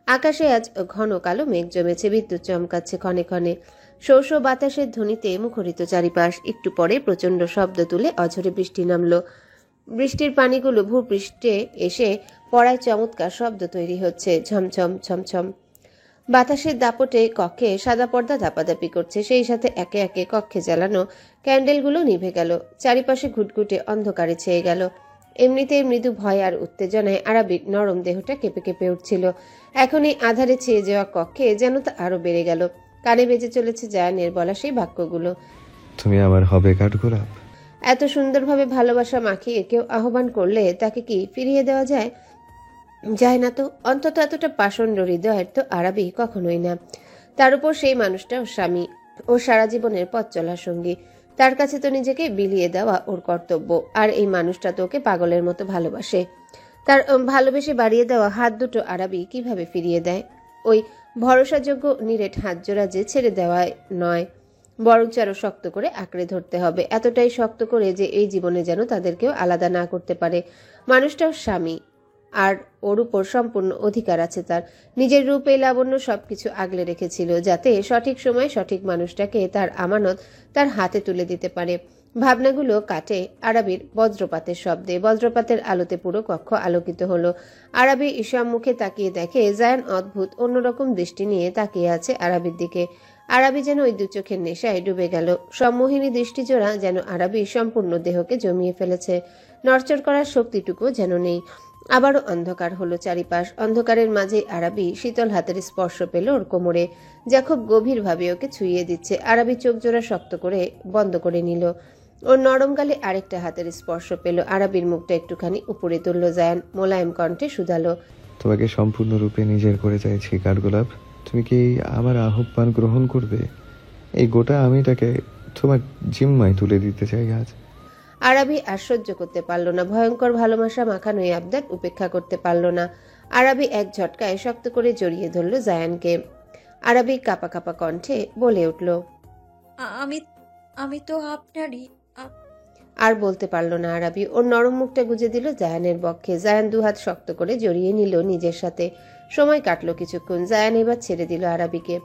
আকাশে আজ ঘন কালো মেঘ জমেছে, বিদ্যুৎ চমকাচ্ছে ক্ষণে ক্ষণে। শো শো বাতাসের ধ্বনিতে মুখরিত চারিপাশ। একটু পরে প্রচণ্ড শব্দ তুলে অঝরে বৃষ্টি নামল। বৃষ্টির পানিগুলো ভূপৃষ্ঠে এসে পড়ায় চমৎকার শব্দ তৈরি হচ্ছে, ঝমঝম ছমছম। বাতাসের দাপটে কক্ষে সাদা পর্দা ধাপাধাপি করছে, সেই সাথে একে একে কক্ষে জ্বালানো ক্যান্ডেলগুলো নিভে গেল। চারিপাশে ঘুটঘুটে অন্ধকারে ছেয়ে গেল। এমনিতেই মৃদু ভয় আর উত্তেজনায় আরাবির নরম দেহটা কেঁপে কেঁপে উঠছিল। এখনই আধারে ছেয়ে যাওয়া কক্ষে যেন তা আরো বেড়ে গেল। কানে বেজে চলেছে জায়ানের বলা সেই বাক্যগুলো। তুমি আমার হবে কাঠগোলাপ। এত সুন্দরভাবে ভালোবাসা মাখিয়ে কেউ আহ্বান করলে তাকে কি ফিরিয়ে দেওয়া যায়? যায় না তো। অন্তত এতটা পাষণ্ড হৃদয়ের তো আরাবি কখনোই না। তার উপর সেই মানুষটা ওর স্বামী, ও সারা জীবনের পথ চলার সঙ্গী। তার কাছে তো নিজেকে বিলিয়ে দেওয়া ওর কর্তব্য। আর এই মানুষটা তো ওকে পাগলের মতো ভালোবাসে। তার ভালোবেসে বাড়িয়ে দেওয়া হাত দুটো আরাবি কিভাবে ফিরিয়ে দেয়? ওই ভরসাযোগ্য নিরেট হাত জোড়া যে ছেড়ে দেওয়ায় নয়, বরঞ্চ আরো শক্ত করে আঁকড়ে ধরতে হবে, এতটাই শক্ত করে যে এই জীবনে যেন তাদেরকেও আলাদা না করতে পারে। মানুষটাও স্বামী, আর ওর উপর সম্পূর্ণ অধিকার আছে তার। নিজের রূপে লাবণ্য সবকিছু আগলে রেখেছিল যাতে সঠিক সময় সঠিক মানুষটাকে তার আমানত তার হাতে তুলে দিতে পারে। ভাবনাগুলো কাটে আরাবির বজ্রপাতের শব্দে। বজ্রপাতের আলোতে পুরো কক্ষ আলোকিত হলো। আরাবি সম্মুখে তাকিয়ে দেখে জায়ান অদ্ভুত অন্যরকম দৃষ্টি নিয়ে তাকিয়ে আছে আরাবির দিকে। আরাবি যেন ওই দু চোখের নেশায় ডুবে গেল। সম্মোহিনী দৃষ্টিজোড়া যেন আরাবির সম্পূর্ণ দেহকে জমিয়ে ফেলেছে। নড়চড় করার শক্তিটুকু যেন নেই। আবারও অন্ধকার হলো চারিপাশ। অন্ধকারের মাঝে আরাবি শীতল হাতের স্পর্শ পেল ওর কোমরে, যা খুব গভীরভাবে ওকে ছুঁয়ে দিচ্ছে। আরাবি চোখ জোড়া শক্ত করে বন্ধ করে নিল। ওর নরম গালে আরেকটা হাতের স্পর্শ পেল। আরাবির মুখটা একটুখানি উপরে তুলল জায়ান, মোলায়েম কণ্ঠে শুধালো, তোমাকে সম্পূর্ণরূপে নিজের করে চাইছি কাঠগোলাপ। তুমি কি আমার আহ্বান গ্রহণ করবে? এই গোটা আমিটাকে তোমার জিম্মায় তুলে দিতে চাই আজ। আরাবি আর সহ্য করতে পারল না। ভয়ঙ্কর ভালোবাসা মাখানো এই আবদার উপেক্ষা করতে পারল না। আরাবি এক ঝটকায় শক্ত করে জড়িয়ে ধরল জায়ানকে। আরাবি কাঁপা কাঁপা কণ্ঠে বলে উঠল, আমি আমি তো আপনারই। আর বলতে পারল না আরাবি। ওর নরম মুখটা গুজে দিল জায়ানের বক্ষে। জায়ান দুহাত শক্ত করে জড়িয়ে নিল নিজের সাথে। সময় কাটলো কিছুক্ষণ। জায়ান এবার ছেড়ে দিল আরাবিকে।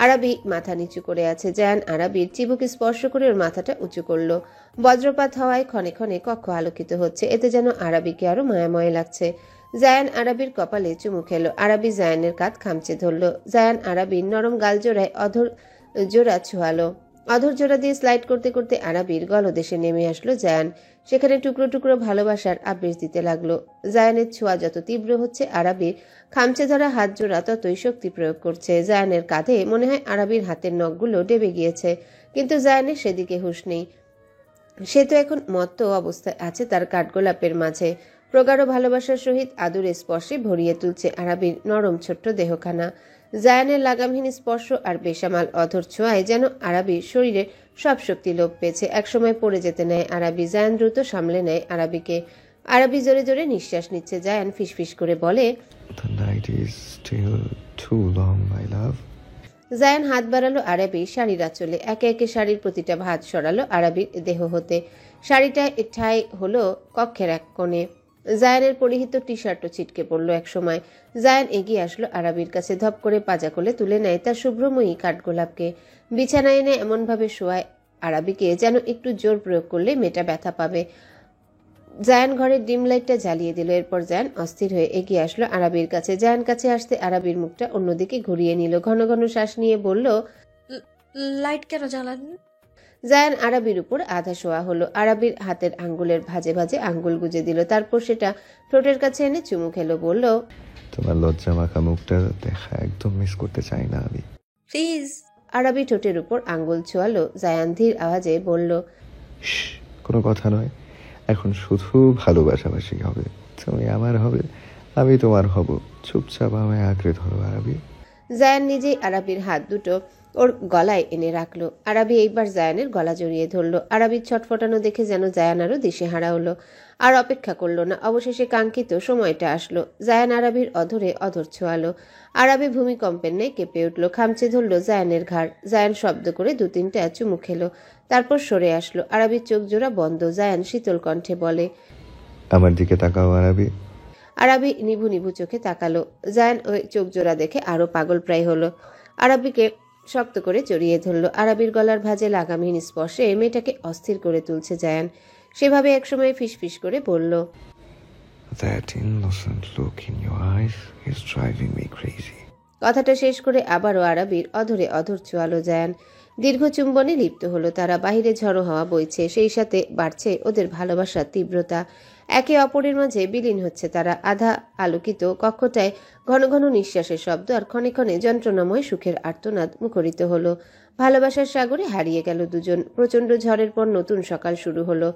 আরাবি মাথা নিচু করে আছে। জায়ান আরাবির চিবুক স্পর্শ করে ওর মাথাটা উঁচু করলো। বজ্রপাত হওয়ায় ক্ষণে ক্ষণে কক্ষ আলোকিত হচ্ছে, এতে যেন আরাবিকে আরো মায়াময় লাগছে। জায়ান আরাবির কপালে চুমু খেলো। আরাবি জায়ানের কাঁধ খামচে ধরলো। জায়ান আরাবির নরম গাল জোড়ায় অধর জোড়া ছোঁয়ালো। অধর জোড়া দিয়ে স্লাইড করতে করতে আরাবির গলদেশে নেমে আসলো জায়ান। সেখানে টুকরো টুকরো ভালোবাসার আবেশ দিতে লাগলো। জায়ানের ছোঁয়া যত তীব্র হচ্ছে, আরাবির খামচে ধরা হাত জোড়া ততই শক্তি প্রয়োগ করছে। জায়ানের কাঁধে মনে হয় আরাবির হাতের নখগুলো ডেবে গিয়েছে, কিন্তু জায়ানের সেদিকে হুঁশ নেই। সে তো এখন মত্ত অবস্থায় আছে তার কাঠগোলাপের মাঝে। প্রগাঢ় ভালোবাসার সহিত আদুরে স্পর্শে ভরিয়ে তুলছে আরাবির নরম ছোট্ট দেহখানা। জায়ানের লাগামহীন স্পর্শ আর বেসামাল অধর ছোঁয়ায় যেন আরাবির শরীরে সব শক্তি লোপ পেয়েছে। একসময় পড়ে যেতে নেয় আরাবি। জায়ান দ্রুত সামলে নেয় আরাবিকে। আরাবি জোরে জোরে নিঃশ্বাস নিচ্ছে। জায়ান ফিসফিস করে বলে, The night is still too long, my love. Zayan হাত বাড়ালো আরাবির শাড়ির আঁচলে। একে একে শাড়ির প্রতিটা ভাঁজ সরালো আরাবির দেহ হতে। শাড়িটা ঠাঁই হলো কক্ষের এক কোণে। জায়ানের পরিহিত টি শার্টও ছিটকে পড়লো এক সময়। জায়ান এগিয়ে আসলো আরাবির কাছে, ধপ করে পাজা কোলে তুলে নেয় তার শুভ্রময়ী কাঠগোলাপকে। বিছানায় এনে এমনভাবে শোয়ায় আরাবিকে যেন একটু জোর প্রয়োগ করলে মেয়েটা ব্যথা পাবে। জায়ান ঘরের ডিম লাইটটা জ্বালিয়ে দিল। এরপর জায়ান অস্থির হয়ে এগিয়ে আসলো আরাবির কাছে। জায়ান কাছে আসতে আরাবির মুখটা অন্যদিকে ঘুরিয়ে নিল। ঘন ঘন শ্বাস নিয়ে বলল, লাইট কেন জ্বালান? জায়ান আরাবির উপর আধা শোয়া হলো। আরাবির হাতের আঙ্গুলের ভাঁজে ভাঁজে আঙ্গুল গুজে দিল। তারপর সেটা ঠোঁটের কাছে এনে চুমু খেলো। বলল, তোমার লজ্জা মাখা মুখটা দেখা একদম মিস করতে চাই না আমি। প্লিজ। আরাবি ঠোঁটের উপর আঙ্গুল ছোঁয়ালো। জায়ান ধীর আওয়াজে বলল, কোনো কথা নয়, এখন শুধু ভালোবাসাবাসি হবে। তুমি আমার হবে, আমি তোমার হব। চুপচাপ আমায় আঁকড়ে ধরো আরবি। জায়ান নিজেই আরাবির হাত দুটো ওর গলায় এনে রাখলো। আরাবি এইবার জায়ানের গলা জড়িয়ে ধরলো। আরাবির ছটফটানো দেখে যেন জায়ান আরো দিশেহারা হলো। আর অপেক্ষা করলো না। অবশেষে কাঙ্ক্ষিত সময়টা আসলো। জায়ান আরাবির অধরে অধর ছোঁয়ালো। আরাবি ভূমিকম্পের ন্যায় কেঁপে উঠল। খামচে ধরলো জায়ানের ঘাড়। জায়ান শব্দ করে দু তিনটা চুমু খেলো। তারপর সরে আসলো। আরাবির চোখ জোড়া বন্ধ। জায়ান শীতল কণ্ঠে বলে, আমার দিকে তাকাও আরাবি। আরাবি নিভু নিভু চোখে তাকালো। জায়ান ওই চোখ জোড়া দেখে আরো পাগল প্রায় হলো। আরাবিকে শক্ত করে জড়িয়ে ধরলো। আরাবির গলার ভাঁজে লাগামহীন স্পর্শে মেয়েটাকে অস্থির করে তুলছে জায়ান। সেভাবে একসময় ফিসফিস করে বলল, That innocent look in your eyes is driving me crazy. কথাটা শেষ করে আবারও আরাবির অধরে অধর ছোঁয়ালো জায়ান। দীর্ঘ চুম্বনে লিপ্ত হলো তারা। বাহিরে ঝড়ো হাওয়া বইছে, সেই সাথে বাড়ছে ওদের ভালোবাসার তীব্রতা। একে অপরের মাঝে বিলীন হচ্ছে তারা। আধা আলোকিত কক্ষটায় ঘন ঘন নিঃশ্বাসের শব্দ আর ক্ষণে ক্ষণে যন্ত্রণাময় সুখের আর্তনাদ মুখরিত হলো। ভালোবাসার সাগরে হারিয়ে গেল দুজন। প্রচণ্ড ঝড়ের পর নতুন সকাল শুরু হলো।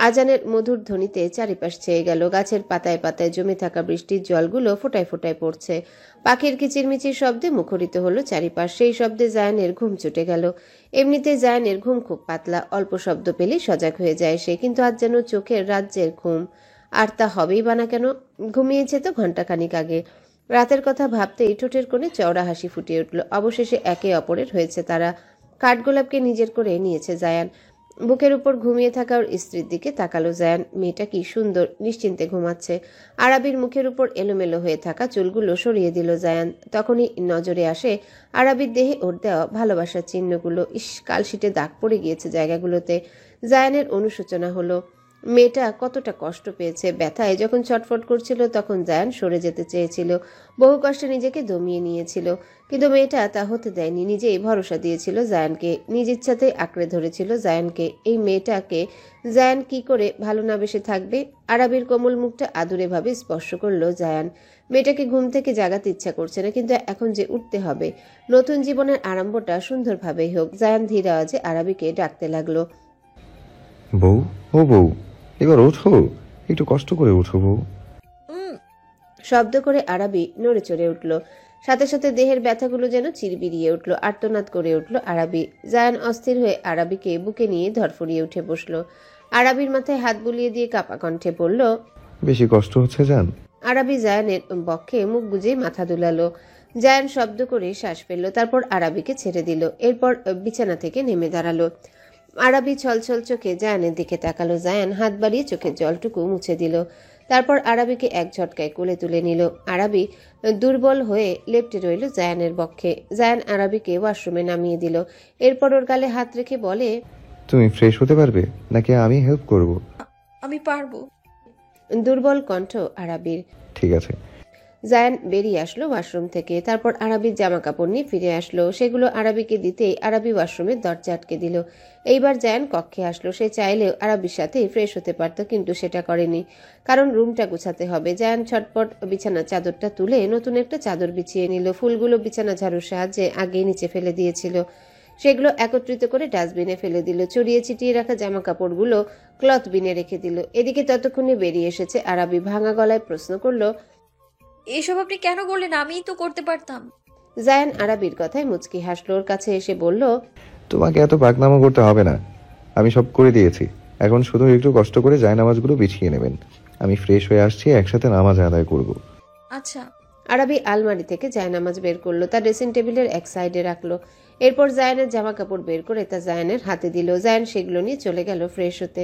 আজানের মধুর ধ্বনিতে চারিপাশ ছেয়ে গেল। গাছের পাতায় পাতায় জমে থাকা বৃষ্টির জলগুলো ফোঁটায় ফোঁটায় পড়ছে। পাখির কিচিরমিচির শব্দে মুখরিত হলো চারিপাশ। সেই শব্দে জায়ানের ঘুম ছুটে গেল। এমনিতে জায়ানের ঘুম খুব পাতলা, অল্প শব্দ পেলেই সজাগ হয়ে যায় সে। কিন্তু আজ যেন চোখের রাজ্যের ঘুম। আর তা হবেই বা না কেন? ঘুমিয়েছে তো ঘণ্টাখানিক আগে। রাতের কথা ভাবতেই ঠোঁটের কোণে চওড়া হাসি ফুটে উঠল। অবশেষে একে অপরের হয়েছে তারা। কাঠগোলাপকে নিজের করে নিয়েছে জায়ান। বুকের উপর ঘুমিয়ে থাকা ওর স্ত্রীর দিকে তাকালো জায়ান। মেয়েটা কি সুন্দর, নিশ্চিন্তে ঘুমাচ্ছে। আরাবির মুখের উপর এলোমেলো হয়ে থাকা চুলগুলো সরিয়ে দিল জায়ান। তখনই নজরে আসে আরাবির দেহে ওর দেওয়া ভালোবাসার চিহ্নগুলো। কালশিটে দাগ পড়ে গিয়েছে জায়গাগুলোতে। জায়ানের অনুশোচনা হলো। মেয়েটা কতটা কষ্ট পেয়েছে। ব্যথায় যখন ছটফট করছিল তখন জায়ান সরে যেতে চেয়েছিল। বহু কষ্টে নিজেকে দমিয়ে নিয়েছিল, কিন্তু মেয়েটা তা হতে দেয়নি। নিজেই ভরসা দিয়েছিল জায়ানকে, নিজ ইচ্ছাতে আঁকড়ে ধরেছিল জায়ানকে। এই মেয়েটাকে জায়ান কি করে ভালো না বেসে থাকবে? আরাবির কোমল মুখটা আদুরে ভাবে স্পর্শ করলো জায়ান। মেয়েটাকে ঘুম থেকে জাগাতে ইচ্ছা করছে না, কিন্তু এখন যে উঠতে হবে। নতুন জীবনের আরম্ভটা সুন্দরভাবেই হোক। জায়ান ধীর আওয়াজে আরাবিকে ডাকতে লাগলো। বউ, ও বউ, এবার ওঠো, একটু কষ্ট করে ওঠো বউ। উম, শব্দ করে আরাবি নড়ে চড়ে উঠল। সাথে সাথে দেহের ব্যথাগুলো যেন চিরবিরিয়ে উঠল। আর্তনাদ করে উঠল আরাবি। জায়ান অস্থির হয়ে আরাবিকে বুকে নিয়ে ধরফরিয়ে উঠে বসল। আরাবির মাথায় হাত বুলিয়ে দিয়ে কাপা কণ্ঠে বলল, বেশি কষ্ট হচ্ছে জান? আরাবি জায়ানের বক্ষে মুখ গুজে মাথা দুলালো। জায়ান শব্দ করে শ্বাস ফেলল, তারপর আরাবিকে ছেড়ে দিল। এরপর বিছানা থেকে নেমে দাঁড়ালো। আরাবি ছলছল চোখে জায়ানের দিকে তাকালো। জায়ান হাত বাড়িয়ে চোখের জলটুকু মুছে দিল। তারপর আরাবিকে এক ঝটকায় কোলে তুলে নিল। আরাবি দুর্বল হয়ে লেপ্টে রইল জায়ানের বক্ষে। জায়ান আরাবিকে ওয়াশরুমে নামিয়ে দিল। এরপর ওর গালে হাত রেখে বলে, তুমি ফ্রেশ হতে পারবে নাকি আমি হেল্প করব? আমি পারবো। দুর্বল কণ্ঠ আরাবির। ঠিক আছে। জায়ান বেরিয়ে আসলো ওয়াশরুম থেকে। তারপর আরাবির জামা কাপড় নিয়ে ফিরে আসলো। সেগুলো আরাবিকে দিতেই আরাবি ওয়াশরুমের দরজা আটকে দিল। এইবার জায়ান কক্ষে আসলো। সে চাইলেও আরাবির সাথে ফ্রেশ হতে পারত, কিন্তু সেটা করেনি, কারণ রুমটা গুছাতে হবে। জায়ান ছটপট বিছানার চাদরটা তুলে নতুন একটা চাদর বিছিয়ে নিল। ফুলগুলো বিছানা ঝাড়ুর সাহায্যে আগেই নিচে ফেলে দিয়েছিল। সেগুলো একত্রিত করে ডাস্টবিনে ফেলে দিল। ছড়িয়ে ছিটিয়ে রাখা জামা কাপড়গুলো ক্লথ বিনে রেখে দিল। এদিকে ততক্ষণে বেরিয়ে এসেছে আরাবি। ভাঙা গলায় প্রশ্ন করলো, এসব আপনি কেন বললেন? আমিই তো করতে পারতাম। জায়ান আরাবির কথায় মুচকি হাসল। ওর কাছে এসে বলল, তোমাকে এত পাকনামা করতে হবে না, আমি সব করে দিয়েছি। এখন শুধু একটু কষ্ট করে জায়নামাজগুলো বিছিয়ে নেবেন। আমি ফ্রেশ হয়ে আসছি, একসাথে নামাজ আদায় করব। আচ্ছা। আরাবি আলমারি থেকে জায়নামাজ বের করলো, তার ড্রেসিং টেবিলের এক সাইডে রাখলো। এরপর জায়ানের জামা কাপড় বের করে তা জায়ানের হাতে দিল। জায়ান সেগুলো নিয়ে চলে গেল ফ্রেশ হতে।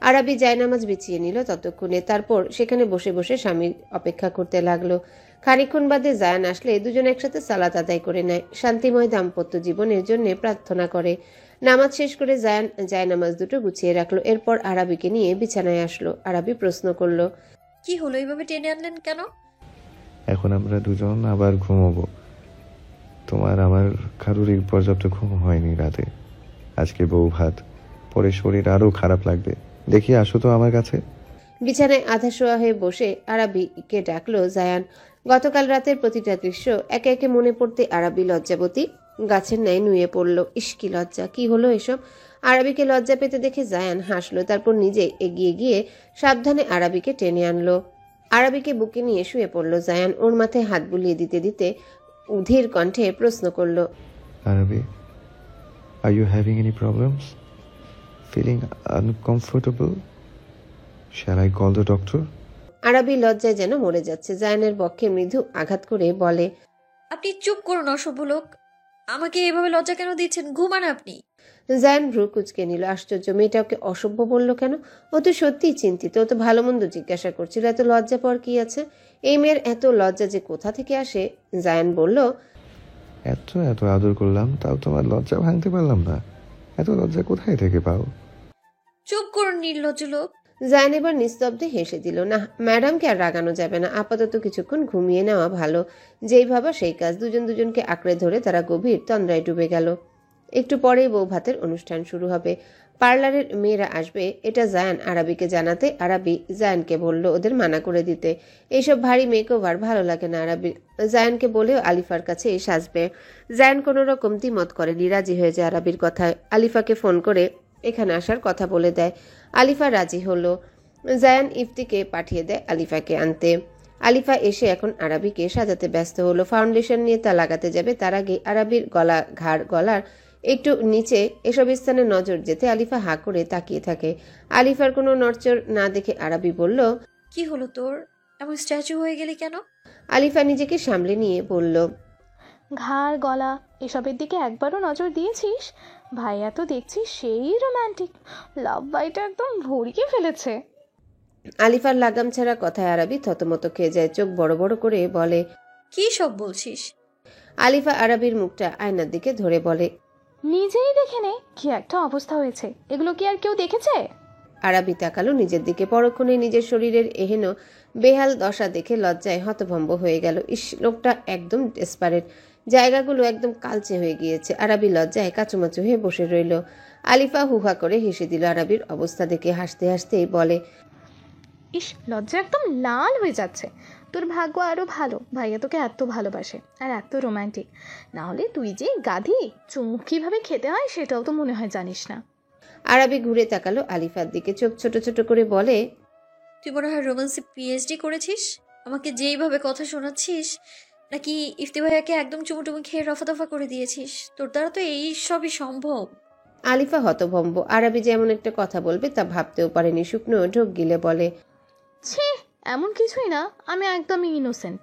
আরাবি জায়নামাজ বিছিয়ে নিল ততক্ষণে। তারপর সেখানে বসে বসে স্বামীর অপেক্ষা করতে লাগলো। খানিকক্ষণ বাদে জায়ান আসলে দুজন একসাথে সালাত আদায় করে নেয়। শান্তিময় দাম্পত্য জীবনের জন্য প্রার্থনা করে। নামাজ শেষ করে জায়ান জায়নামাজ দুটো গুছিয়ে রাখলো। এরপর আরাবিকে নিয়ে বিছানায় আসলো। আরাবি প্রশ্ন করলো, কি হলো, এইভাবে টেনে আনলেন কেন? এখন আমরা দুজন আবার ঘুমোবো। তোমার আমার কারুরই পর্যাপ্ত ঘুম হয়নি রাতে। আজকে বউ ভাত, পরে শরীর আরো খারাপ লাগবে। দেখি আসো তো আমার কাছে। বিছানায় আধা শোয়া হয়ে বসে আরাবিকে ডাকলো জায়ান। গতকাল রাতের প্রতিটা দৃশ্য একে একে মনে পড়তে আরাবি লজ্জাবতী গাছের ন্যায় নুয়ে পড়ল। ইস্কি লজ্জা, কি হলো এসব? আরাবিকে লজ্জা পেতে দেখে জায়ান হাসলো। তারপর নিজে এগিয়ে গিয়ে সাবধানে আরাবিকে টেনে আনলো। আরাবিকে বুকে নিয়ে শুয়ে পড়ল জায়ান। ওর মাথায় হাত বুলিয়ে দিতে দিতে ধীর কণ্ঠে প্রশ্ন করলো, Arabi, are you having any problems? Feeling uncomfortable? Shall I call the doctor? Arabi লজ্জায় যেন মরে যাচ্ছে। জায়ানের বক্ষে মৃদু আঘাত করে বলে, আপনি চুপ করুন অসভ্য লোক। আমাকে এভাবে লজ্জা কেন দিচ্ছেন? ঘুমান আপনি। জায়ান ভ্রু কুচকে নিল। আশ্চর্য, মেয়েটা ওকে অসভ্য বলল কেন? ও তো সত্যিই চিন্তিত, ও তো ভালো মন্দ জিজ্ঞাসা করছিল। এত লজ্জা পাওয়ার কি আছে? এই মেয়ের এত লজ্জা যে কোথা থেকে আসে? জায়ান বলল, এত এত আদর করলাম, তাও তোমার লজ্জা ভাঙতে পারলাম না। এত লজ্জা কোথায় থেকে পাও? চুপ করুন নির্লজ্জ লোক। জায়ান এবার নিস্তব্ধে হেসে দিল। না, ম্যাডামকে আর রাগানো যাবে না, আপাতত কিছুক্ষণ ঘুমিয়ে নেওয়া ভালো। যেই ভাবা সেই কাজ। দুজন দুজনকে আঁকড়ে ধরে তারা গভীর তন্দ্রায় ডুবে গেল। একটু পরেই বউ ভাতের অনুষ্ঠান শুরু হবে। পার্লারের মেয়েরা আসবে এটা জায়ান আরাবিকে জানাতে। আরাবি জায়ানকে বলল ওদের মানা করে দিতে। এইসব ভারী মেকওভার ভালো লাগে না আরাবির। জায়ানকে বলেও আলিফার কাছে সাজবে। জায়ান কোনো রকম দ্বিমত করেনি, রাজি হয়ে যায় আরাবির কথায়। আলিফাকে ফোন করে এখানে আসার কথা বলে দেয়। আলিফা রাজি হলো। জায়ান ইফতিকে পাঠিয়ে দেয় আলিফাকে আনতে। আলিফা এসে এখন আরাবিকে সাজাতে ব্যস্ত হলো। ফাউন্ডেশন নিয়ে তা লাগাতে যাবে, তার আগে আরাবির গলা, ঘাড়, গলার একটু নিচে এসব স্থানে নজর যেতে আলিফা হাঁ করে তাকিয়ে থাকে। আলিফার কোনো নড়চড় না দেখে আরাবি বলল, কি হলো তোর? এমন স্ট্যাচু হয়ে গেলি কেন? আলিফা নিজেকে সামলে নিয়ে বলল, ঘাড় গলা এসবের দিকে একবারও নজর দিয়েছিস? ভাইয়া তো দেখছি সেই রোম্যান্টিক, লাভ বাইটা একদম ভরিয়ে ফেলেছে। আলিফার লাগাম ছাড়া কথায় আরাবি থতমত খেয়ে যায়, চোখ বড় বড় করে বলে। কি সব বলছিস? আলিফা আরাবির মুখটা আয়নার দিকে ধরে বলে, নিজেই দেখে নে কি একটা অবস্থা হয়েছে, এগুলো কি আর কেউ দেখেছে? আরাবি তাকালো নিজের দিকে। পরক্ষণে নিজের শরীরের এহেন বেহাল দশা দেখে লজ্জায় হতভম্ব হয়ে গেল। ইস, লোকটা একদম ডেসপারেট, জায়গাগুলো একদম কালচে হয়ে গিয়েছে। আরাবি লজ্জায় কাচুমাচু হয়ে বসে রইল। আলিফা হুহা করে হেসে দিল আরাবির অবস্থা দেখে। হাসতে হাসতেই বলে, ইস, লজ্জা একদম লাল হয়ে যাচ্ছে। তোর ভাগ্য আরো ভালো, ভাইয়া তোকে এত ভালোবাসে আর এত রোম্যান্টিক। না হলে তুই যে গাধি, চুমুক কিভাবে খেতে হয় সেটাও তো মনে হয় জানিস না। আরাবি ঘুরে তাকালো আলিফার দিকে, চোখ ছোট ছোট করে বলে, তুই মনে হয় রোমান্সে পিএইচডি করেছিস। আমাকে যেইভাবে কথা শোনাচ্ছিস, নাকি ইফতি ভাইয়াকে একদম চুমুটুমু খেয়ে রফা দফা করে দিয়েছিস? তোর দ্বারা তো এই সবই সম্ভব। আলিফা হতভম্ব। আরাবি যে এমন একটা কথা বলবে তা ভাবতেও পারেনি। শুকনো ঢোক গিলে বলে, ছি, এমন কিছুই না, আমি একদমই ইনোসেন্ট।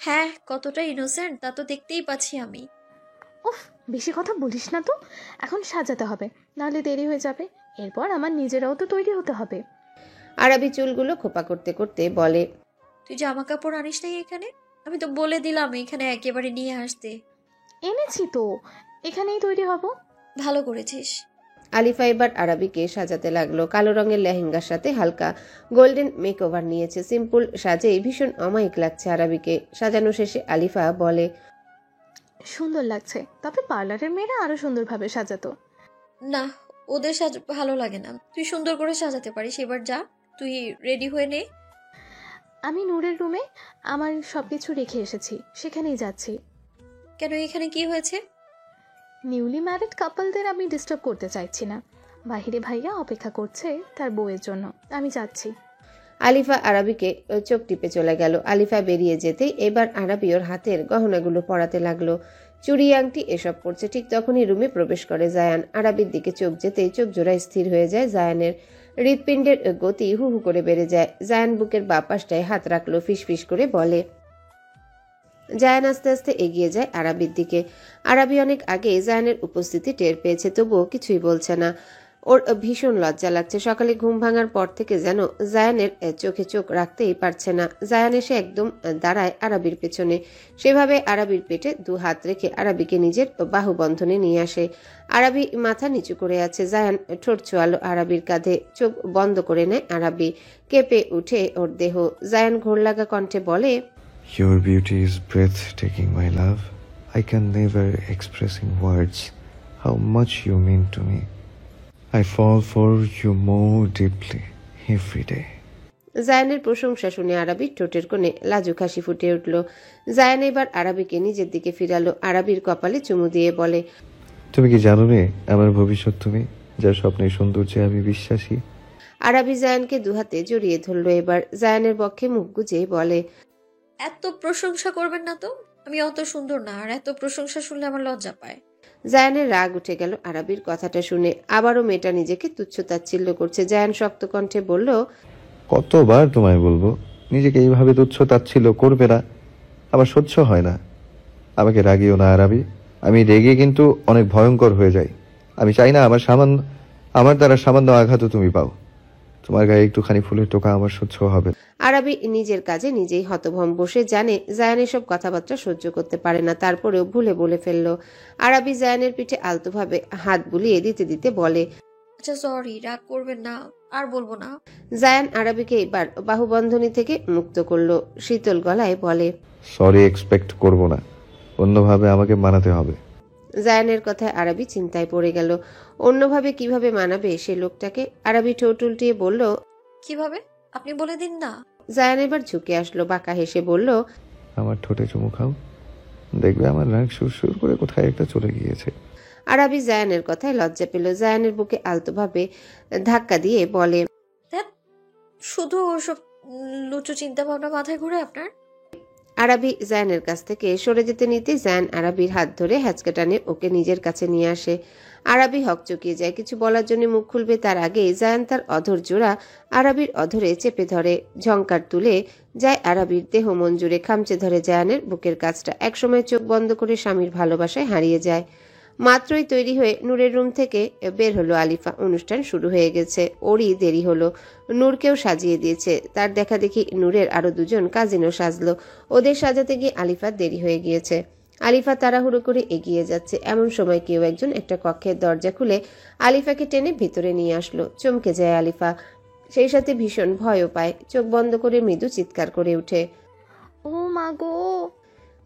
হ্যাঁ, কতটা ইনোসেন্ট তা তো দেখতেই পাচ্ছি আমি। উফ, বেশি কথা বলিস না তো। এখন সাজাতে হবে, নাহলে দেরি হয়ে যাবে। এরপর আমার নিজেরাও তো তৈরি হতে হবে। আরাবি চুলগুলো খোপা করতে করতে বলে, তুই জামা কাপড় আনিস নাই এখানে? আমি তো বলে দিলাম এখানে একেবারে নিয়ে আসতে। এনেছি তো, এখানেই তৈরি হব। ভালো করেছিস। আলিফা এবার আরাবিকে সাজাতে লাগলো। কালো রঙের লেহেঙ্গার সাথে হালকা গোল্ডেন মেকওভার নিয়েছে। সিম্পল সাজেই ভীষণ অমায়িক লাগছে আরাবিকে। সাজানো শেষে আলিফা বলে, সুন্দর লাগছে, তবে পার্লারের মেয়েরা আরো সুন্দরভাবে সাজাতো। না, ওদের সাজ ভালো লাগে না। তুই সুন্দর করে সাজাতে পারিস। এবার যা, তুই রেডি হয়ে নে। আমি নূরের রুমে আমার সবকিছু রেখে এসেছি, সেখানেই যাচ্ছি। কেন, এখানে কি হয়েছে? নিউলি ম্যারিড কাপলদের আমি ডিস্টার্ব করতে চাইছি না। বাহিরে ভাইয়া অপেক্ষা করছে তার বউয়ের জন্য, আমি যাচ্ছি। আলিফা আরাবিকে চোখ টিপে চলে গেল। আলিফা বেরিয়ে যেতেই এবার আরাবি ওর হাতের গহনাগুলো পরাতে লাগলো। চুড়ি, আংটি এসব পড়ছে। ঠিক তখনই রুমে প্রবেশ করে জায়ান। আরাবির দিকে চোখ যেতেই চোখ জোড়ায় স্থির হয়ে যায় জায়ানের। হৃৎপিণ্ডের গতি হু হু করে বেড়ে যায়। জায়ান বুকের বাঁ পাশটায় হাত রাখলো, ফিসফিস করে বলে। জায়ান আস্তে আস্তে এগিয়ে যায় আরাবির দিকে। আরাবি অনেক আগে জায়ানের উপস্থিতি টের পেয়েছে, তবুও কিছুই বলছে না। ওর ভীষণ লজ্জা লাগছে। সকালে ঘুম ভাঙার পর থেকে যেন জায়ানের চোখে চোখ রাখতেই পারছে না। জায়ান এসে একদম দাঁড়ায় আরাবির পেছনে। সেভাবে আরাবির পেটে দু হাত রেখে আরাবিকে নিজের বাহু বন্ধনে নিয়ে আসে। আরাবি মাথা নিচু করে আছে। জায়ান ঠোঁট ছোয়ালো আরাবির কাঁধে। চোখ বন্ধ করে নেয় আরাবি। কেঁপে উঠে ওর দেহ। জায়ান ঘোর লাগা কণ্ঠে বলে, Your beauty is breathtaking, my love. I can never express in words how much you mean to me. I fall for you more deeply every day. জায়ানের প্রশংসা শুনে আরাবির ঠোঁটের কোণে লাজুক হাসি ফুটে উঠল। জায়ান এবার আরাবিকে নিজের দিকে ফিরালো। আরাবির কপালে চুমু দিয়ে বলে, তুমি কি জানো রে, আমার ভবিষ্যৎ তুমি, যার স্বপ্নের সৌন্দর্যে আমি বিশ্বাসী। আরাবি জায়ানকে দুহাতে জড়িয়ে ধরল। এবার জায়ানের পক্ষে মুখ গুজে বলে, এত প্রশংসা করবেন না তো। আমি অত সুন্দর না, আর এত প্রশংসা শুনলে আমার লজ্জা পায়। জায়ানের রাগ উঠে গেল আরাবির কথাটা শুনে। আবারও মেয়েটা নিজেকে তুচ্ছ তাচ্ছিল্য করছে। জায়ান শক্ত কণ্ঠে বলল, কতবার তোমায় বলবো নিজেকে এইভাবে তুচ্ছ তাচ্ছিল্য করবে না, আবার সহ্য হয় না। আমাকে রাগিও না আরাবি, আমি রেগে কিন্তু অনেক ভয়ঙ্কর হয়ে যাই। আমি চাই না আমার দ্বারা সামান্য আঘাতও তুমি পাও। তোমার গায়ে একটুখানি ফুলের টোকা আমার সহ্য হবে না। আরাবি নিজের কাজে নিজেই হতভম্ব। সে জানে জায়ান এসব কথাবার্তা সহ্য করতে পারে না, তারপরেও ভুলে বলে ফেলল। আরাবি জায়ানের পিঠে আলতোভাবে হাত বুলিয়ে দিতে দিতে বলে, আচ্ছা সরি, রাগ করবেন না, আর বলবো না। জায়ান আরাবিকে এবার বাহুবন্ধনী থেকে মুক্ত করলো। শীতল গলায় বলে, সরি এক্সপেক্ট করব না, অন্যভাবে আমাকে মানাতে হবে। জায়ানের কথায় আরাবি চিন্তায় পড়ে গেল। অন্যভাবে কিভাবে মানাবে সে লোকটাকে? আরাবি ঠোঁট উল্টিয়ে বলল, কিভাবে? আপনি বলে দিন না। জায়ান এবার ঝুঁকে আসলো, বাঁকা হেসে বলল, আমার ঠোঁটে চুমু খাও, দেখবে আমার রাগ সুরসুর করে কোথায় একটা চলে গিয়েছে। আরাবি জায়ানের কথায় লজ্জা পেল। জায়ানের বুকে আলতোভাবে ধাক্কা দিয়ে বলে, ধ্যাৎ, শুধু ওসব লুচু চিন্তা ভাবনা মাথায় ঘুরে আপনার? আরাবি জায়ানের কাছ থেকে সরে যেতে নিতে জায়ান আরাবির হাত ধরে হ্যাচকা টানে ওকে নিজের কাছে নিয়ে আসে। আরাবি হকচকিয়ে যায়, কিছু বলার জন্য মুখ খুলবে তার আগে জায়ান তার অধর জোড়া আরাবির অধরে চেপে ধরে, ঝংকার তুলে যায় আরাবির দেহ মন জুড়ে, খামচে ধরে জায়ানের বুকের কাছটা। একসময় চোখ বন্ধ করে স্বামীর ভালোবাসায় হারিয়ে যায়। মাত্রই তৈরি হয়ে নূরের রুম থেকে বের হলো আলিফা। অনুষ্ঠান শুরু হয়ে গেছে, ওরই দেরি হলো। নূরকেও সাজিয়ে দিয়েছে। তার দেখা দেখি নূরের আরো দুজন কাজিনও সাজলো। ওদের সাজাতে গিয়ে আলিফার দেরি হয়ে গিয়েছে। আলিফা তাড়াহুড়ো করে এগিয়ে যাচ্ছে, এমন সময় কেউ একজন একটা কক্ষের দরজা খুলে আলিফাকে টেনে ভিতরে নিয়ে আসলো। চমকে যায় আলিফা, সেই সাথে ভীষণ ভয়ও পায়। চোখ বন্ধ করে মৃদু চিৎকার করে ওঠে। ও মা গো!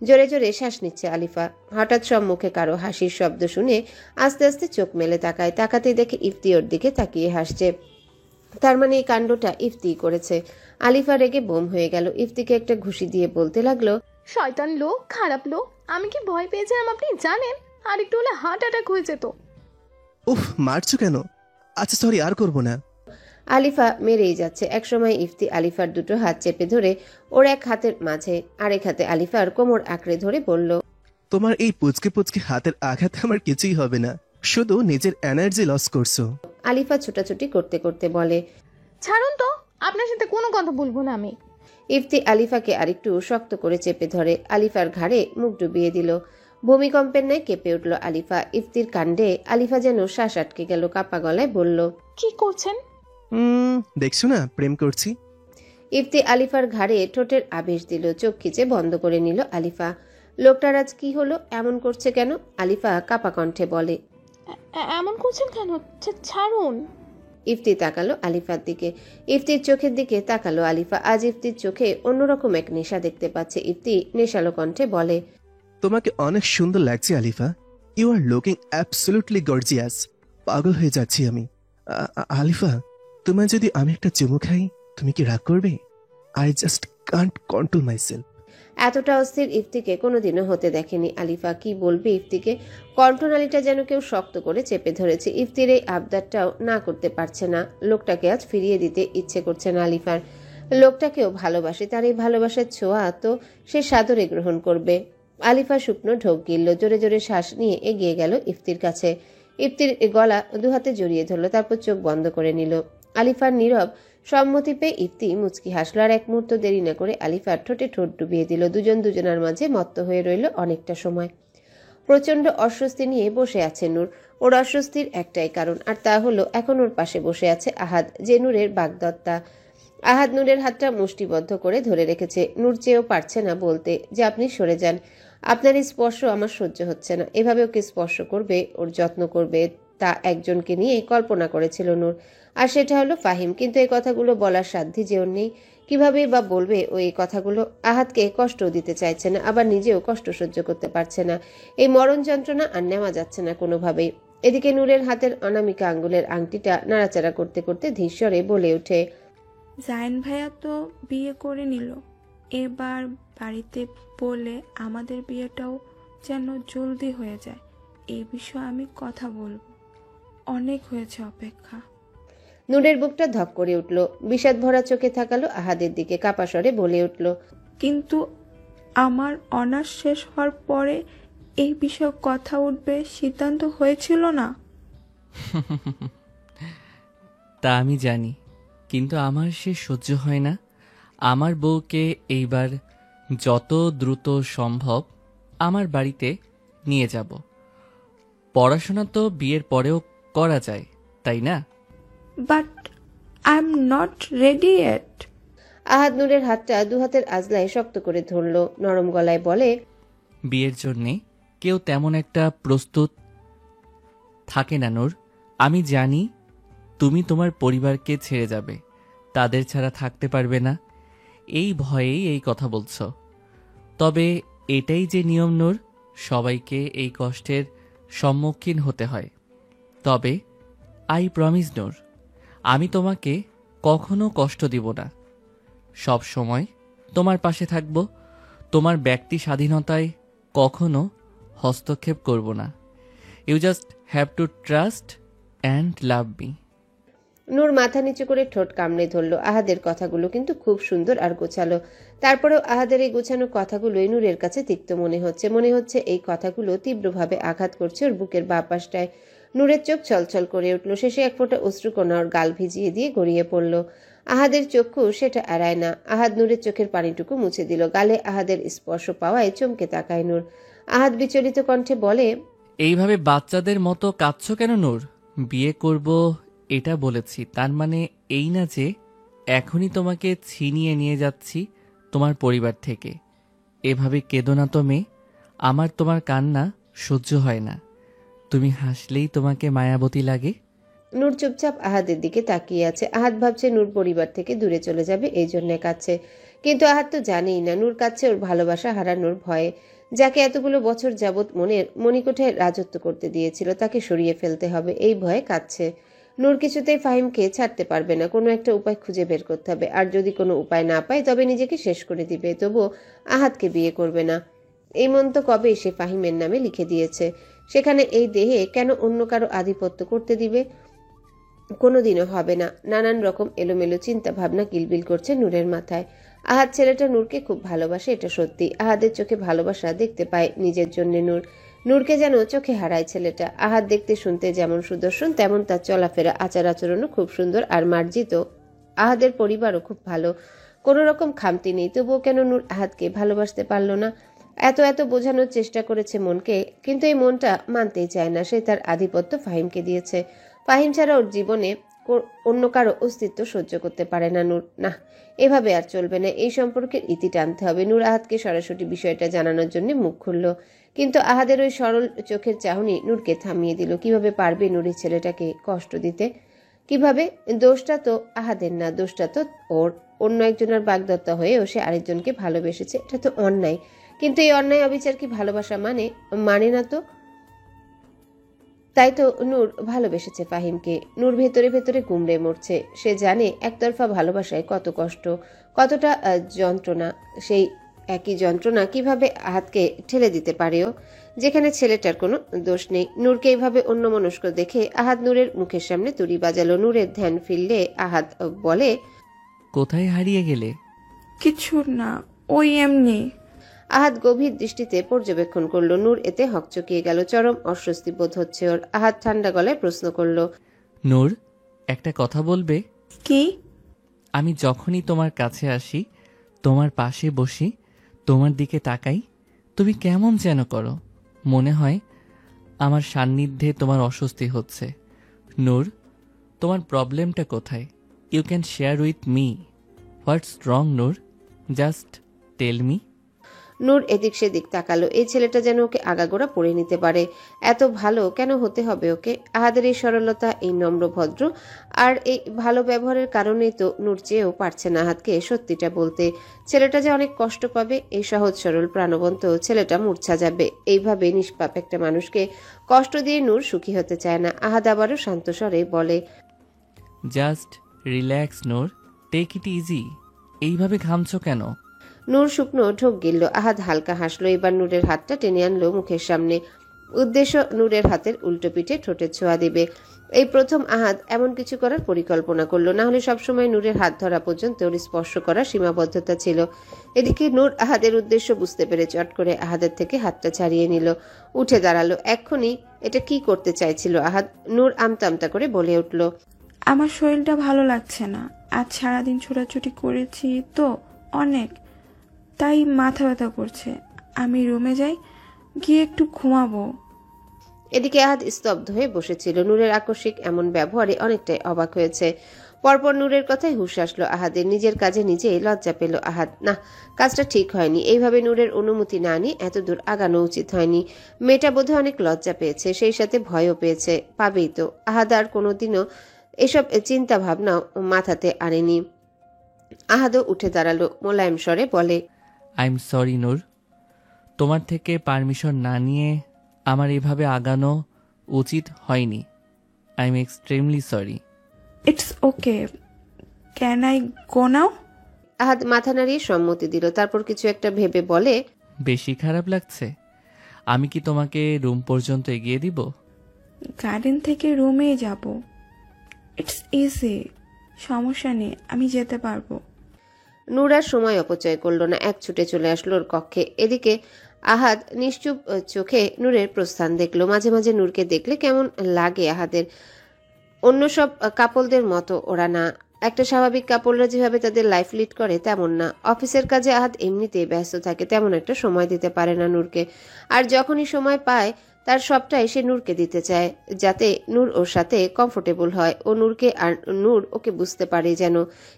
জোরে জোরে শ্বাস নিচ্ছে আলিফা। হঠাৎ সম্মুখে কারো হাসির শব্দ শুনে আস্তে আস্তে চোখ মেলে তাকায়। তাকাতেই দেখে ইফতি ওর দিকে তাকিয়ে হাসছে। তার মানে এই কাণ্ডটা ইফতিই করেছে। আলিফা রেগে বোম হয়ে গেল। ইফতিকে একটা ঘুষি দিয়ে বলতে লাগলো, শয়তান লোক, খারাপ লোক! আমি কি ভয় পেয়েছিলাম আপনি জানেন? আর একটু হলে হার্ট অ্যাটাক হয়ে যেত। উফ, মারছো কেন? আচ্ছা সরি, আর করব না। আলিফা মেরেই যাচ্ছে। একসময় ইফতি আলিফার দুটো হাত চেপে ধরে ওর এক হাতের মাঝে আরেক হাতে আলিফার কোমর আঁকড়ে ধরে বলল, তোমার এই পুচকে পুচকে হাতের আঘাতে আমার কিছুই হবে না, শুধু নিজের এনার্জি লস করছো। আলিফা ছোটাছুটি করতে করতে বলে, ছাড়ুন তো, আপনার সাথে কোনো কথা বলবো না আমি। ইফতি আলিফাকে আরেকটু শক্ত করে চেপে ধরে আলিফার ঘাড়ে মুখ ডুবিয়ে দিল। ভূমিকম্পের ন্যায় কেঁপে উঠল আলিফা। ইফতির কাণ্ডে আলিফা যেন শ্বাস আটকে গেল। কাপা গলায় বলল, কি করছেন? দেখছো না প্রেম করছি। ইফতি আলিফার ঘাড়ে ঠোঁটের আবেশ দিল। চোখ খিচে বন্ধ করে নিল আলিফা। লোকটার আজ কি হলো, এমন করছে কেন? আলিফা কাপা কণ্ঠে বলে, এমন করছেন কেন? ছাড়ুন। ইফতি তাকালো আলিফার দিকে। ইফতির চোখের দিকে তাকালো আলিফা। আজ ইফতির চোখে অন্যরকম এক নেশা দেখতে পাচ্ছে। ইফতি নেশালো কণ্ঠে বলে, তোমাকে অনেক সুন্দর লাগছে Alifa, you are looking absolutely gorgeous. পাগল হয়ে যাচ্ছি আমি। আলিফা, তোমায় যদি আমি একটা চুমু খাই, তুমি কি রাগ করবে? I just Kant control myself. এতটা অস্থির ইফতিকে কোনোদিনও হতে দেখেনি আলিফা। কি বলবে ইফতিকে? কণ্ঠনালীটা যেন কেউ শক্ত করে চেপে ধরেছে। ইফতির এই আবদারটাও না করতে পারছে না। লোকটাকে আজ ফিরিয়ে দিতে ইচ্ছে করছে না আলিফার। লোকটাকেও ভালোবাসে, তার এই ভালোবাসার ছোঁয়া তো সে সাদরে গ্রহণ করবে। আলিফা শুকনো ঢোক গিলল, জোরে জোরে শ্বাস নিয়ে এগিয়ে গেল ইফতির কাছে। ইফতির গলা দুহাতে জড়িয়ে ধরল, তারপর চোখ বন্ধ করে নিল। আলিফার নীরব সম্মতি পেয়ে ইফতি মুচকি হাসল। আর এক মুহূর্ত দেরি না করে আলিফার ঠোঁটে ঠোঁট ডুবিয়ে দিল। দুজন দুজনার মাঝে মত্ত হয়ে রইল অনেকটা সময়। প্রচন্ড অস্বস্তি নিয়ে বসে আছে নূর। ওর অস্বস্তির একটাই কারণ, আর তা হলো এখন ওর পাশে বসে আছে আহাদ, যে নূরের বাগদত্তা। আহাদ নূরের হাতটা মুষ্টিবদ্ধ করে ধরে রেখেছে। নূর চেয়েও পারছে না বলতে যে আপনি সরে যান, আপনার এই স্পর্শ আমার সহ্য হচ্ছে না। এভাবে ওকে স্পর্শ করবে, ওর যত্ন করবে, তা একজনকে নিয়ে কল্পনা করেছিল নূর, আর সেটা হলো ফাহিম। কিন্তু এই কথাগুলো বলার সাধ্যি যে ওর নেই। কিভাবেই বা বলবে ও এই কথাগুলো? আহাদকে কষ্ট দিতে চাইছে না, আবার নিজেও কষ্ট সহ্য করতে পারছে না। এই মরণ যন্ত্রণা আর নেওয়া যাচ্ছে না কোনোভাবেই। এদিকে নূরের হাতের অনামিকা আঙ্গুলের আংটিটা নাড়াচাড়া করতে করতে ধীরস্বরে বলে ওঠে, জায়েন ভাইয়া তো বিয়ে করে নিল, এবার বাড়িতে বলে আমাদের বিয়েটাও যেন জলদি হয়ে যায়। এই বিষয়ে আমি কথা বলবো। অনেক হয়েছে অপেক্ষা। নূরের বুকটা ধক করে উঠল। বিষাদ ভরা চোখে তাকালো আহাদের দিকে, কাপা স্বরে বলে উঠল, কিন্তু আমার অনার্স শেষ হওয়ার পরে এই বিষয়ে কথা উঠবে সিদ্ধান্ত হয়েছিল না? তা আমি জানি, কিন্তু আমার সে সহ্য হয় না। আমার বউকে এইবার যত দ্রুত সম্ভব আমার বাড়িতে নিয়ে যাব। পড়াশোনা তো বিয়ের পরেও করা যায়, তাই না? But I am not ready yet. Ahad নূরের হাতটা দু হাতের আজলায় শক্ত করে ধরল, নরম গলায় বলে, বিয়ের জন্যে কেউ তেমন একটা প্রস্তুত থাকে না নূর। আমি জানি তুমি তোমার পরিবারকে ছেড়ে যাবে, তাদের ছাড়া থাকতে পারবে না, এই ভয়েই এই কথা বলছো। তবে এটাই যে নিয়ম নূর, সবাইকে এই কষ্টের সম্মুখীন হতে হয়। তবে আই প্রমিস নূর, আমি তোমাকে কখনো কষ্ট দিব না, সব সময় তোমার পাশে থাকব, তোমার ব্যক্তি স্বাধীনতায় কখনো হস্তক্ষেপ করব না। You just have to trust and love me. Noor মাথা নিচু করে ঠোঁট কামড়ে ধরল। আহাদের কথাগুলো কিন্তু খুব সুন্দর আর গোছালো। তারপরেও আহাদের এই গোছানো কথাগুলোই নূরের কাছে তিক্ত মনে হচ্ছে এই কথাগুলো তীব্রভাবে আঘাত করছে ওর বুকের বাঁ পাশটায়। নূরের চোখ ছলছল করে উঠল, শেষে এক ফোঁটা অশ্রুকণা ওর গাল ভিজিয়ে দিয়ে গড়িয়ে পড়ল। আহাদের চক্ষু সেটা এড়ায় না। আহাদ নূরের চোখের পানিটুকু মুছে দিল। গালে আহাদের স্পর্শ পাওয়ায় চমকে তাকায় নূর। আহাদ বিচলিত কণ্ঠে বলে, এইভাবে বাচ্চাদের মতো কাঁদছো কেন নূর? বিয়ে করব এটা বলেছি, তার মানে এই না যে এখনই তোমাকে ছিনিয়ে নিয়ে যাচ্ছি তোমার পরিবার থেকে। এভাবে কেঁদো না তো মেয়ে, আমার তোমার কান্না সহ্য হয় না। তুমি হাসলেই তোমাকে মায়াবতী লাগে। নূর চুপচাপ আহাদের দিকে তাকিয়ে আছে। আহাদ ভাবছে নূর পরিবার থেকে দূরে চলে যাবে, এই জন্য কাঁদছে। কিন্তু আহাদ তো জানেই না নূর কাঁদছে ওর ভালোবাসা হারানোর ভয়ে। যাকে এতগুলো বছর যাবৎ মনের মণিকোঠায় রাজত্ব করতে দিয়েছিল তাকে সরিয়ে ফেলতে হবে, এই ভয়ে কাঁদছে। নূর কিছুতেই ফাহিমকে ছাড়তে পারবে না, কোনো একটা উপায় খুঁজে বের করতে হবে। আর যদি কোনো উপায় না পায় তবে নিজেকে শেষ করে দিবে, তবুও আহাদকে বিয়ে করবে না। এই মন তো কবে সে ফাহিমের নামে লিখে দিয়েছে, সেখানে এই দেহে কেন অন্য কারো আধিপত্য করতে দিবে? কোনোদিনও হবে না। নানান রকম এলোমেলো চিন্তা ভাবনা কিলবিল করছে নূরের মাথায়। আহাদ ছেলেটা নূরকে খুব ভালোবাসে, এটা সত্যি। আহাদের চোখে ভালোবাসা দেখতে পায় নিজের জন্য নূর। নূরকে যেন চোখে হারায় ছেলেটা। আহাদ দেখতে শুনতে যেমন সুদর্শন, তেমন তার চলাফেরা আচার আচরণও খুব সুন্দর আর মার্জিত। আহাদের পরিবারও খুব ভালো, কোনো রকম খামতি নেই। তবুও কেন নূর আহাদকে ভালোবাসতে পারল না? এত এত বোঝানোর চেষ্টা করেছে মনকে, কিন্তু এই মনটা মানতেই চায় না। সে তার আধিপত্য ফাহিমকে দিয়েছে। ফাহিম ছাড়া ওর জীবনে অন্য কারো অস্তিত্ব সহ্য করতে পারে না নূর। না, এভাবে আর চলবে না, এই সম্পর্কের ইতি টানতে হবে। নূর আহাদকে সরাসরি বিষয়টা জানানোর জন্য মুখ খুলল, কিন্তু আহাদের ওই সরল চোখের চাহনি নূরকে থামিয়ে দিল। কিভাবে পারবে নূরের ছেলেটাকে কষ্ট দিতে? কিভাবে? দোষটা তো আহাদের না, দোষটা তো ওর। অন্য একজনের বাগদত্তা হয়েও সে আরেকজনকে ভালোবেসেছে, এটা তো অন্যায়। কিন্তু এই অন্যায় অবিচার কি ভালোবাসা মানে না তো। তাই তো নূর ভালোবেসেছে ফাহিমকে। নূর ভেতরে ভেতরে গুমড়ে মরছে। সে জানে একতরফা ভালোবাসায় কত কষ্ট, কতটা যন্ত্রণা। সেই একই যন্ত্রণা কিভাবে আহাদকে ঠেলে দিতে পারেও, যেখানে ছেলেটার কোনো দোষ নেই। নূরকে এইভাবে অন্যমনস্ক দেখে আহাদ নূরের মুখের সামনে তুড়ি বাজালো। নূরের ধ্যান ফিরলে আহাদ বলে, কোথায় হারিয়ে গেলে? কিছু না, ওই এমনি। আহাদ গভীর দৃষ্টিতে পর্যবেক্ষণ করলো। নূর এতে হকচকিয়ে গেল। চরম অস্বস্তি বোধ হচ্ছে ওর। আহাদ ঠান্ডা গলায় প্রশ্ন করলো, নূর, একটা কথা বলবে? কি? আমি যখনই তোমার কাছে আসি, তোমার পাশে বসি, তোমার দিকে তাকাই, তুমি কেমন যেন করো। মনে হয় আমার সান্নিধ্যে তোমার অস্বস্তি হচ্ছে। নূর, তোমার প্রবলেমটা কোথায়? You can share with me. What's wrong Noor? Just tell me. Noor এদিক সেদিক তাকালো। এই ছেলেটা যেন ওকে আগাগোড়া পড়ে নিতে পারে। এত ভালো কেন হতে হবে ওকে? আহাদের এই সরলতা, এই নম্র ভদ্র আর এই ভালো ব্যবহারের কারণেই তো নূর চেয়েও পারছে না আহাদকে সত্যিটা বলতে। ছেলেটা যে অনেক কষ্ট পাবে, এই সহজ সরল প্রাণবন্ত ছেলেটা মূর্ছা যাবে। এইভাবে নিষ্পাপ একটা মানুষকে কষ্ট দিয়ে নূর সুখী হতে চায় না। আহাদ আবারও শান্ত স্বরে বলে, just relax Noor, take it easy. এইভাবে ঘামছো কেন? নূর শুকনো ঢোক গিলল। আহাদ হালকা হাসলো। এবার নূরের হাতটা টেনে আনলো মুখের সামনে। উদ্দেশ্য নূরের হাতের উল্টো পিঠে ঠোঁটের ছোঁয়া দেবে। এই প্রথম আহাদ এমন কিছু করার পরিকল্পনা করলো, না হলে সবসময় নূরের হাত ধরা পর্যন্ত ওর স্পর্শ করার সীমাবদ্ধতা ছিল। এদিকে নূর আহাদের উদ্দেশ্য বুঝতে পেরে চট করে আহাদের থেকে হাতটা ছাড়িয়ে নিল। উঠে দাঁড়ালো। এক্ষুনি এটা কি করতে চাইছিল আহাদ? নূর আমতা আমতা করে বলে উঠল, আমার শরীরটা ভালো লাগছে না, আজ সারাদিন ছোটাছুটি করেছি তো অনেক, তাই মাথা ব্যথা করছে। আমি রুমে যাই, গিয়ে একটু ঘুমাবো। এদিকে আহাদ স্তব্ধ হয়ে বসেছিল। নূরের আকস্মিক এমন ব্যবহারে অনেকটাই অবাক হয়েছে। পরপর নূরের কথায় হুঁশ আসলো আহাদের। নিজের কাজে নিজেই লজ্জা পেল আহাদ। না, কাজটা ঠিক হয়নি। এইভাবে নূরের অনুমতি না নিয়ে এত দূর আগানো উচিত হয়নি। মেয়েটা বোধহয় অনেক লজ্জা পেয়েছে, সেই সাথে ভয়ও পেয়েছে। পাবেই তো। আহাদ আর কোনোদিনও এসব চিন্তা ভাবনাও মাথাতে আনেনি। আহাদও উঠে দাঁড়ালো, মোলায়েম স্বরে বলে, আই এম সরি নূর, তোমার থেকে পারমিশন না নিয়ে আমার এভাবে আগানো উচিত হয়নি। I am extremely sorry. It's okay, can I go now? Ahad মাথা নাড়িয়ে সম্মতি দিল। তারপর কিছু একটা ভেবে বলে, বেশি খারাপ লাগছে? আমি কি তোমাকে রুম পর্যন্ত এগিয়ে দিব? গার্ডেন থেকে রুমে যাব। ইটস ইজি, সমস্যা নেই, আমি যেতে পারবো। নূর আর সময় অপচয় করলো না, এক ছুটে চলে আসলো ওর কক্ষে। এদিকে আহাদ নিশ্চুপ চোখে নূরের প্রস্থান দেখলো। মাঝে মাঝে নূরকে দেখলে কেমন লাগে আহাদের। অন্য সব কাপলদের মতো ওরা না। একটা স্বাভাবিক কাপলরা যেভাবে তাদের লাইফ লিড করে তেমন না। অফিসের কাজে আহাদ এমনিতেই ব্যস্ত থাকে, তেমন একটা সময় দিতে পারে না নূরকে। আর যখনই সময় পায় তার সবটাই সে নূরকে দিতে চায়, যাতে নূর ওর সাথে কমফোর্টেবল হয়, ও নূরকে আর নূর ওকে বুঝতে পারে যেন।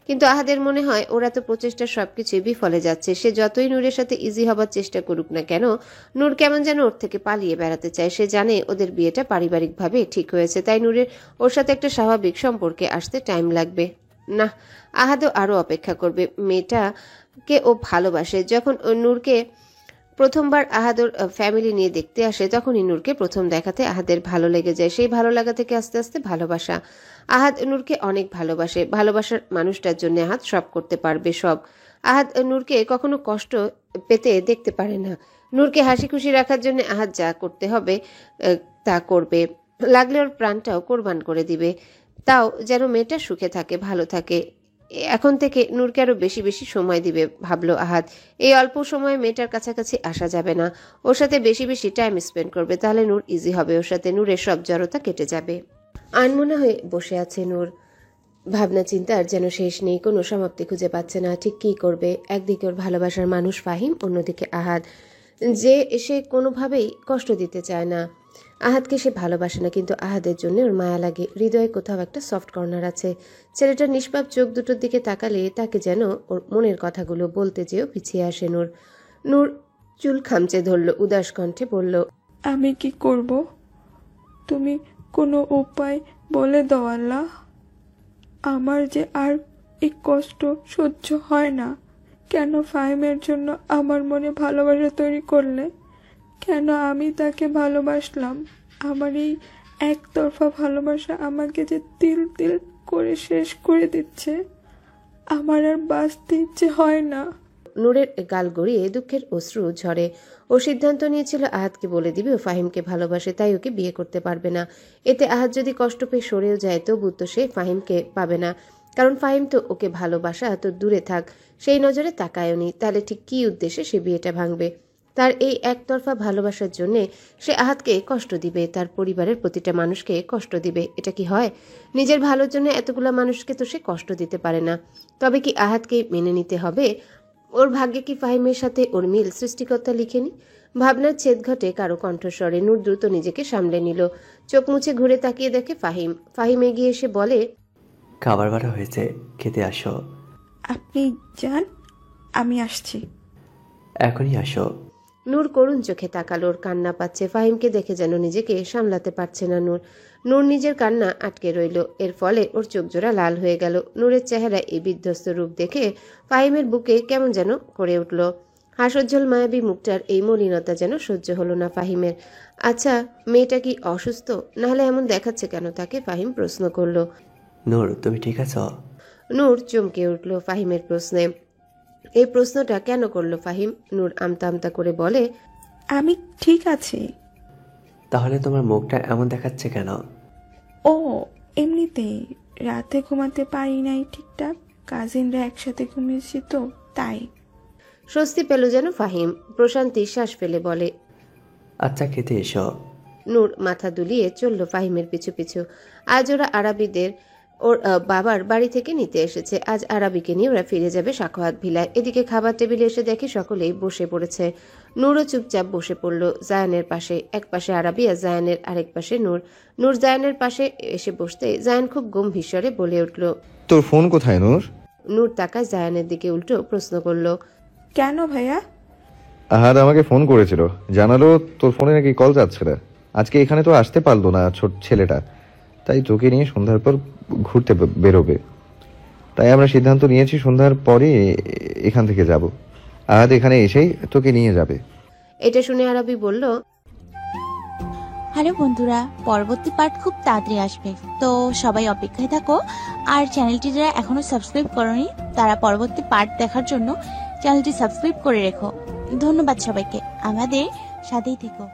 কিন্তু আহাদের মনে হয় ওর এত প্রচেষ্টা সবকিছুই বিফলে যাচ্ছে। সে যতই নূরের সাথে ইজি হবার চেষ্টা করুক না কেন, নূর কেমন যেন ওর থেকে পালিয়ে বেড়াতে চায়। সে জানে ওদের বিয়েটা পারিবারিকভাবে ঠিক হয়েছে, তাই নূরের ওর সাথে একটা স্বাভাবিক সম্পর্কে আসতে টাইম লাগবে না। আহাদও আরও অপেক্ষা করবে। মেয়েটাকে ও ভালোবাসে। যখন ও নূরকে প্রথমবার আহাদর ফ্যামিলি নিয়ে দেখতে আসে, তখনই নূরকে প্রথম দেখাতে আহাদের ভালো লেগে যায়। সেই ভালো লাগা থেকে আস্তে আস্তে ভালোবাসা। আহাদ নূরকে অনেক ভালোবাসে। ভালোবাসার মানুষটার জন্য আহাদ সব করতে পারবে, সব। আহাদ নূরকে কখনো কষ্ট পেতে দেখতে পারে না। নূরকে হাসি খুশি রাখার জন্য আহাদ যা করতে হবে তা করবে, লাগলে ওর প্রাণটাও কোরবান করে দিবে। তাও যেন মেয়েটা সুখে থাকে, ভালো থাকে। এখন থেকে নূরকে আরো বেশি বেশি সময় দিবে ভাবলো আহাদ। এই অল্প সময়ে মেয়েটার কাছাকাছি আসা যাবে না। ওর সাথে বেশি বেশি টাইম স্পেন্ড করবে, তাহলে নূর ইজি হবে ওর সাথে। নূরের সব জড়তা কেটে যাবে। আনমনা হয়ে বসে আছে নূর। ভাবনা চিন্তার যেন শেষ নেই, কোনো সমাপ্তি খুঁজে পাচ্ছে না। ঠিক কী করবে? একদিকে ওর ভালোবাসার মানুষ ফাহিম, অন্যদিকে আহাদ, যে সে কোনোভাবেই কষ্ট দিতে চায় না। আহাদকে সে ভালোবাসে না, কিন্তু আহাদের জন্য ওর মায়া লাগে। হৃদয়ে কোথাও একটা সফট কর্নার আছে। ছেলেটার নিষ্পাপ চোখ দুটোর দিকে তাকালে তাকে যেন ওর মনের কথাগুলো বলতে যেও পিছিয়ে আসে নূর। নূর চুল খামচে ধরল, উদাস কণ্ঠে বলল, আমি কি করব? তুমি কোনো উপায় বলে দাও আল্লাহ। আমার যে আর এই কষ্ট সহ্য হয় না। কেন ফাহিমের জন্য আমার মনে ভালোবাসা তৈরি করলে? কেন আমি তাকে ভালোবাসলাম? আমার এই একতরফা ভালোবাসা আমাকে যে তিল তিল করে শেষ করে দিচ্ছে। আমার আর বাঁচতে ইচ্ছে হয় না। নূরের গাল গড়িয়ে দুঃখের অশ্রু ঝরে। ও সিদ্ধান্ত নিয়েছিল আহাদকে বলে দিবে ও ফাহিমকে ভালোবাসে, তাই ওকে বিয়ে করতে পারবে না। এতে আহাদ যদি কষ্ট পেয়ে সরেও যায়, তবু তো সে ফাহিমকে পাবে না, কারণ ফাহিম তো ওকে ভালোবাসা তো দূরে থাক, সেই নজরে তাকায়নি। তাহলে ঠিক কী উদ্দেশ্যে সে বিয়েটা ভাঙবে? তার এই একতরফা ভালোবাসার জন্যে সে আহাদকে কষ্ট দিবে, তার পরিবারের প্রতিটা মানুষকে কষ্ট দিবে। এটা কি হয়? নিজের ভালোর জন্য এতগুলো মানুষকে তো সে কষ্ট দিতে পারে না। তবে কি আহাদকে মেনে নিতে হবে? ওর ভাগ্যে কি ফাহিমের সাথে ওর মিল সৃষ্টিকর্তা লিখেনি? ভাবনার ছেদ ঘটে কারো কণ্ঠস্বরে। নূর দ্রুত নিজেকে সামলে নিল। চোখ মুছে ঘুরে তাকিয়ে দেখে ফাহিম। ফাহিম এগিয়ে এসে বলে, খাবার বাড়া হয়েছে, খেতে আসো। আপনি যান, আমি আসছি। এখনই আসো। নূর করুণ চোখে তাকালো। ওর কান্না পাচ্ছে। ফাহিমকে দেখে যেন নিজেকে সামলাতে পারছে না নূর। নূর নিজের কান্না আটকে রইল। এর ফলে ওর চোখ জোড়া লাল হয়ে গেল। নূরের চেহারা এই বিধ্বস্ত রূপ দেখে ফাহিমের বুকে কেমন যেন করে উঠল। হাসজ্জ্বল মায়াবী মুখটার এই মলিনতা যেন সহ্য হলো না ফাহিমের। আচ্ছা, মেয়েটা কি অসুস্থ? নাহলে এমন দেখাচ্ছে কেন তাকে? ফাহিম প্রশ্ন করল। নূর, তুমি ঠিক আছো? নূর চমকে উঠল ফাহিমের প্রশ্নে। এই প্রশ্নটা কেন করলো ফাহিম? নূর আমতা আমতা করে বলে, আমি ঠিক আছি। তাহলে তোমার মুখটা এমন দেখাচ্ছে কেন? ও এমনিতেই রাতে ঘুমাতে পারি নাই ঠিকঠাক। কাজিনরা একসাথে ঘুমিয়েছি তো, তাই। স্বস্তি পেল যেন ফাহিম। প্রশান্তি শ্বাস ফেলে বলে, আচ্ছা, খেতে এসো। নূর মাথা দুলিয়ে চলল ফাহিমের পিছু পিছু। আজ ওরা আরবিদের ওর বাবার বাড়ি থেকে নিতে এসেছে। আজ আরাবিকে নিয়ে ওরা ফিরে যাবে সাখাওয়াত ভিলায়। এদিকে খাবার টেবিলে এসে দেখে সকলেই বসে পড়েছে। নূরও চুপচাপ বসে পড়ল জায়ানের পাশে। এক পাশে আরাবি আর জায়ানের আরেক পাশে নূর। নূর জায়ানের পাশে এসে বসতে জায়ান খুব গম্ভীর স্বরে বলে উঠল, তোর ফোন কোথায় নূর? নূর তাকায় জায়ানের দিকে, উল্টো প্রশ্ন করল, কেন ভাইয়া? আহাদ আমাকে ফোন করেছিল, জানালো তোর ফোনে নাকি কল যাচ্ছে না। আজকে এখানে তো আসতে পারলো না ছোট ছেলেটা, তাই তোকে নিয়ে সন্ধ্যার পর ঘুরতে বেরোবে। তাই আমরা সিদ্ধান্ত নিয়েছি সন্ধ্যার পরে এখান থেকে যাব। আহাদ এখানে এসেই তোকে নিয়ে যাবে। এটা শুনে আরাবি বলল, হ্যালো বন্ধুরা, পরবর্তী পার্ট খুব তাড়াতাড়ি আসবে, তো সবাই অপেক্ষায় থাকো। আর চ্যানেলটি যারা এখনো সাবস্ক্রাইব করনি তারা পরবর্তী পার্ট দেখার জন্য চ্যানেলটি সাবস্ক্রাইব করে রেখো। ধন্যবাদ সবাইকে, আমাদের সাথেই থেকো।